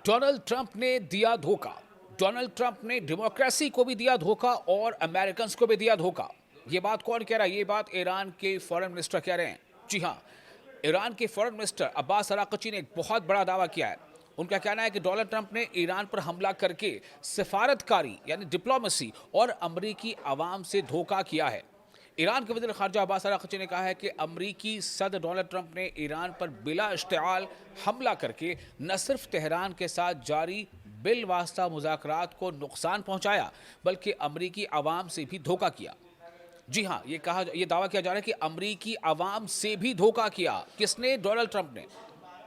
Donald Trump ने दिया धोखा। डोनाल्ड ट्रंप ने डेमोक्रेसी को भी दिया धोखा और अमेरिकन को भी दिया धोखा। ये बात कौन कह रहा है? ये बात ईरान के फॉरेन मिनिस्टर कह रहे हैं। जी हाँ, ईरान के फॉरेन मिनिस्टर अब्बास अराक़ची ने एक बहुत बड़ा दावा किया है। उनका कहना है कि डोनाल्ड ट्रंप ने ईरान पर हमला करके सफारतकारी यानी डिप्लोमेसी और अमरीकी आवाम से धोखा किया है। ईरान के वज़ीर ख़ारजा अब्बास अराक़ची ने कहा है कि अमरीकी सदर डोनाल्ड ट्रंप ने ईरान पर बिला इश्तिआल हमला करके न सिर्फ तेहरान के साथ जारी बिलवास्ता मुज़ाकरात को नुकसान पहुंचाया, बल्कि अमरीकी आवाम से भी धोखा किया। जी हाँ, ये दावा किया जा रहा है कि अमरीकी आवाम से भी धोखा किया। किसने? डोनाल्ड ट्रंप ने।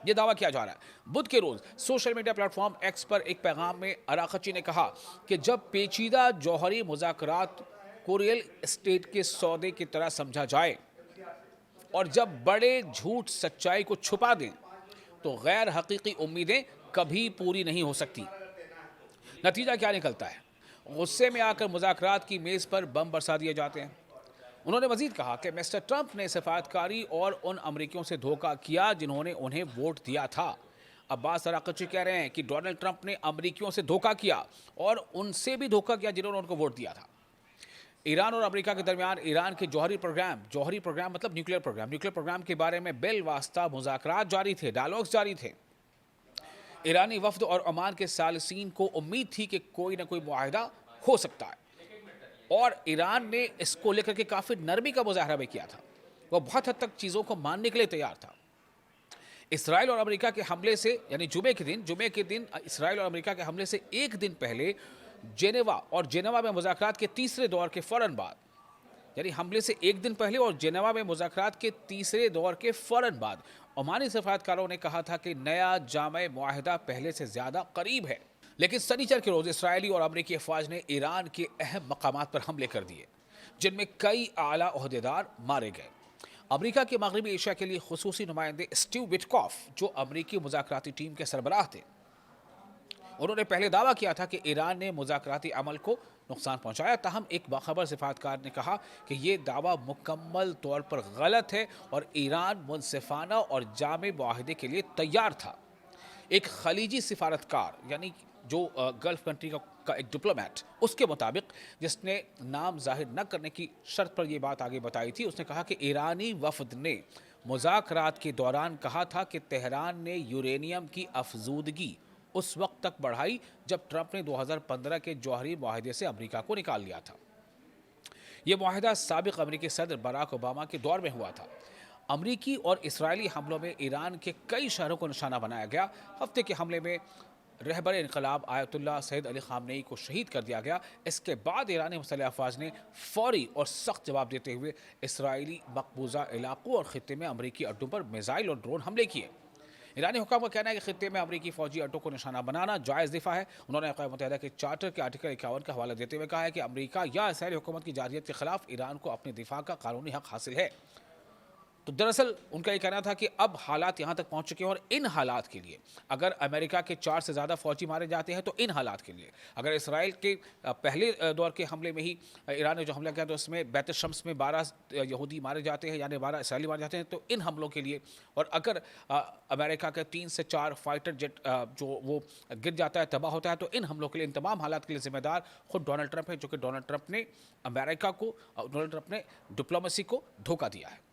ये दावा किया जा रहा है। बुध के रोज सोशल मीडिया प्लेटफॉर्म एक्स पर एक पैगाम में अराक़ची ने कहा कि जब पेचीदा जौहरी मुज़ाकरात को रियल एस्टेट के सौदे की तरह समझा जाए और जब बड़े झूठ सच्चाई को छुपा दें तो गैर हकीकी उम्मीदें कभी पूरी नहीं हो सकती। नतीजा क्या निकलता है? गुस्से में आकर मुज़ाकरात की मेज़ पर बम बरसा दिए जाते हैं। उन्होंने मजीद कहा कि मिस्टर ट्रंप ने सफारतकारी और उन अमरीकियों से धोखा किया जिन्होंने उन्हें वोट दिया था। अब्बास अराक़ची कह रहे हैं कि डोनाल्ड ट्रंप ने अमरीकियों से धोखा किया और उनसे भी धोखा किया जिन्होंने उनको वोट दिया था। ईरान और अमेरिका के दरमियान ईरान के जौहरी प्रोग्राम मतलब न्यूक्लियर प्रोग्राम के बारे में बिलवास्ता मुज़ाकरात जारी थे, डायलॉग्स जारी थे। ईरानी वफ्द और ओमान के सालिसीन को उम्मीद थी कि कोई ना कोई मुआहिदा हो सकता है और ईरान ने इसको लेकर के काफ़ी नरमी का मुजाहरा भी किया था। वो बहुत हद तक चीज़ों को मानने के लिए तैयार था। इसराइल और अमेरिका के हमले से यानी जुमे के दिन इसराइल और अमेरिका के हमले से एक दिन पहले जेनेवा में मुज़ाकरात के तीसरे दौर के फ़ौरन बाद, यानी हमले से एक दिन पहले और जेनेवा में मुज़ाकरात के तीसरे दौर के फ़ौरन बाद ओमानी सफारतकारों ने कहा था कि नया जामे मुआहिदा पहले से ज़्यादा करीब है। लेकिन शनिचर के रोज़ इसराइली और अमरीकी अफवाज ने ईरान के अहम मकामात पर हमले कर दिए, जिनमें कई आला ओहदेदार मारे गए। अमरीका के मगरबी एशिया के लिए खुसूसी नुमाइंदे स्टीव विटकॉफ, जो अमरीकी मुज़ाकराती टीम के सरबराह थे, उन्होंने पहले दावा किया था कि ईरान ने मुज़ाकराती अमल को नुकसान पहुंचाया। ताहम एक बाखबर सिफारतकार ने कहा कि ये दावा मुकम्मल तौर पर गलत है और ईरान मुनसिफाना और जामे मुआहिदे के लिए तैयार था। एक खलीजी सिफारतकार यानी जो गल्फ कंट्री का एक डिप्लोमेट, उसके मुताबिक, जिसने नाम जाहिर न करने की शर्त पर यह बात आगे बताई थी, उसने कहा कि ईरानी वफद ने मुज़ाकरात के दौरान कहा था कि तेहरान ने यूरेनियम की अफजूदगी उस वक्त तक बढ़ाई जब ट्रंप ने 2015 के जौहरी मुआहिदे से अमेरिका को निकाल लिया था। यह मुआहिदा साबिक अमेरिकी सदर बराक ओबामा के दौर में हुआ था। अमरीकी और इसराइली हमलों में ईरान के कई शहरों को निशाना बनाया गया। हफ्ते के हमले में रहबर इनकलाब आयतुल्लाह सैयद अली खामनेई को शहीद कर दिया गया। इसके बाद ईरानी मुसल्लह अफवाज ने फौरी और सख्त जवाब देते हुए इसराइली मकबूजा इलाकों और खित्ते में अमरीकी अड्डों पर मिसाइल और ड्रोन हमले किए। ईरानी हुकाम का कहना है कि खित्ते में अमरीकी फौजी अड्डों को निशाना बनाना जायज़ दिफा है। उन्होंने अक़वाम मुत्तहिदा के चार्टर के आर्टिकल 51 का हवाला देते हुए कहा है कि अमरीका या इसराइली हुकूमत की जारहियत के खिलाफ ईरान को अपने दिफा का कानूनी हक हासिल है। तो दरअसल उनका ये कहना था कि अब हालात यहाँ तक पहुँच चुके हैं और इन हालात के लिए अगर अमेरिका के 4 से ज़्यादा फौजी मारे जाते हैं तो इन हालात के लिए अगर इसराइल के पहले दौर के हमले में ही ईरान ने जो हमला किया तो उसमें बैत शम्स में 12 यहूदी मारे जाते हैं यानी 12 इसराइली मारे जाते हैं, तो इन हमलों के लिए और अगर अमेरिका के 3 से 4 फाइटर जेट जो वो गिर जाता है, तबाह होता है, तो इन हमलों के लिए, इन तमाम हालात के लिए जिम्मेदार खुद डोनाल्ड ट्रंप है, जो कि डोनाल्ड ट्रंप ने डिप्लोमेसी को धोखा दिया है।